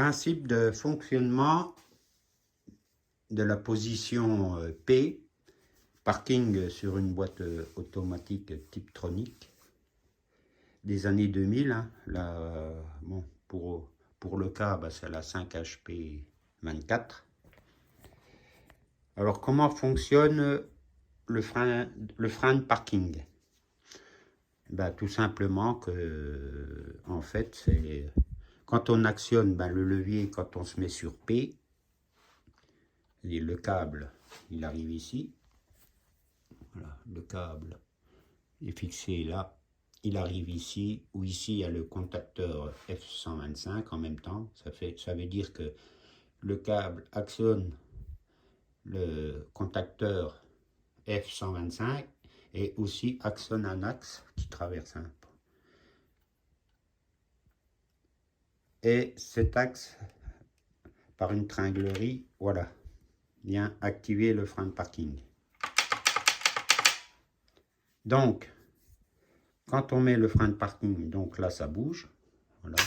Principe de fonctionnement de la position P, parking sur une boîte automatique Tiptronic des années 2000. Hein, bon, pour le cas, c'est la 5HP24. Alors, comment fonctionne le frein de parking? Tout simplement que, en fait, c'est quand on actionne le levier, quand on se met sur P, et le câble, il arrive ici. Voilà, le câble est fixé là. Il arrive ici, ou ici il y a le contacteur F125 en même temps. Ça veut dire que le câble actionne le contacteur F125 et aussi actionne un axe qui traverse un peu. Et cet axe, par une tringlerie, voilà, vient activer le frein de parking. Donc, quand on met le frein de parking, donc là ça bouge, voilà,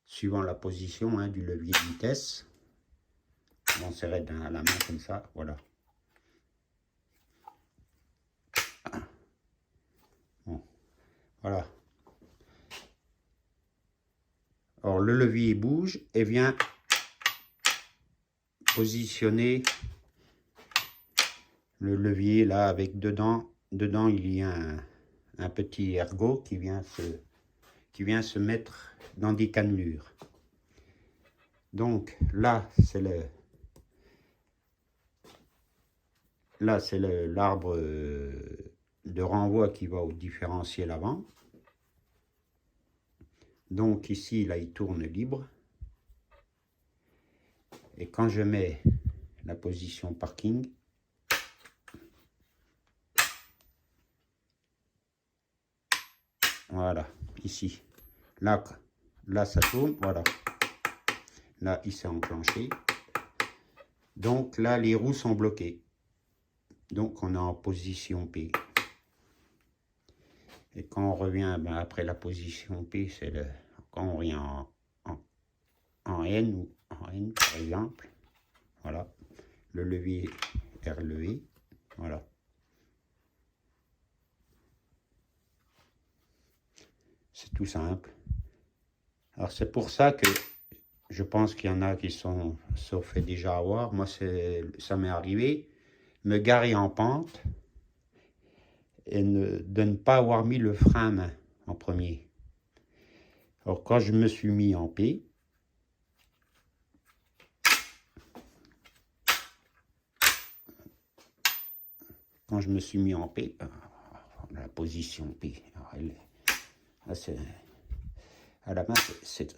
suivant la position du levier de vitesse. On serrait à la main comme ça, voilà. Bon, voilà. Alors le levier bouge et vient positionner le levier là avec dedans il y a un petit ergot qui vient se mettre dans des cannelures. Donc là c'est l'arbre de renvoi qui va au différentiel avant. Donc ici là il tourne libre. Et quand je mets la position parking, voilà, ici, là ça tourne, voilà, là il s'est enclenché, donc là les roues sont bloquées, donc on est en position P. Et quand on revient après la position P, c'est quand on revient en N ou en N par exemple, voilà, le levier est relevé, voilà. C'est tout simple. Alors c'est pour ça que je pense qu'il y en a qui se fait déjà avoir. Moi, ça m'est arrivé, me garer en pente et de ne pas avoir mis le frein à main en premier. Alors quand je me suis mis en P, la position P, à la main, c'est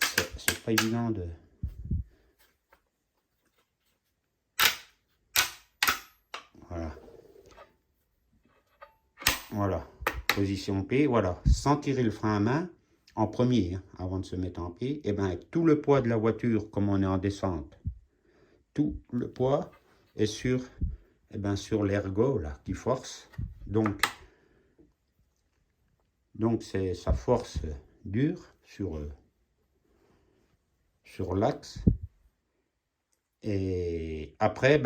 pas évident de... Voilà, position P, voilà, sans tirer le frein à main, en premier, avant de se mettre en P, et avec tout le poids de la voiture, comme on est en descente, tout le poids est sur l'ergot, là, qui force, donc c'est sa force dure sur l'axe, et après,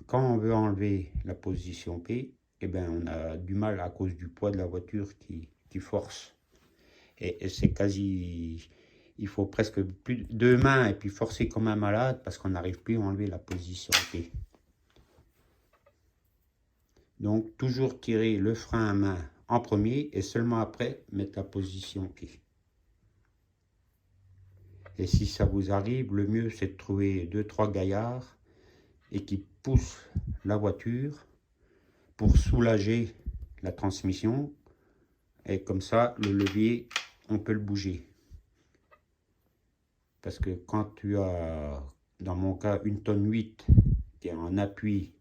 quand on veut enlever la position P, on a du mal à cause du poids de la voiture qui force. Et c'est quasi... Il faut presque plus de 2 mains et puis forcer comme un malade parce qu'on n'arrive plus à enlever la position P. Donc, toujours tirer le frein à main en premier et seulement après mettre la position P. Et si ça vous arrive, le mieux c'est de trouver 2-3 gaillards et qui poussent la voiture pour soulager la transmission, et comme ça le levier on peut le bouger, parce que quand tu as, dans mon cas, une tonne 8 qui est en appui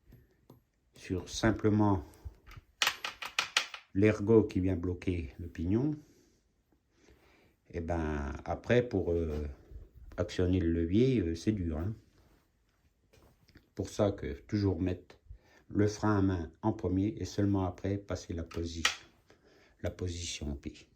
sur simplement l'ergot qui vient bloquer le pignon, et après pour actionner le levier c'est dur, hein. Pour ça que toujours mettre le frein à main en premier et seulement après passer la position P.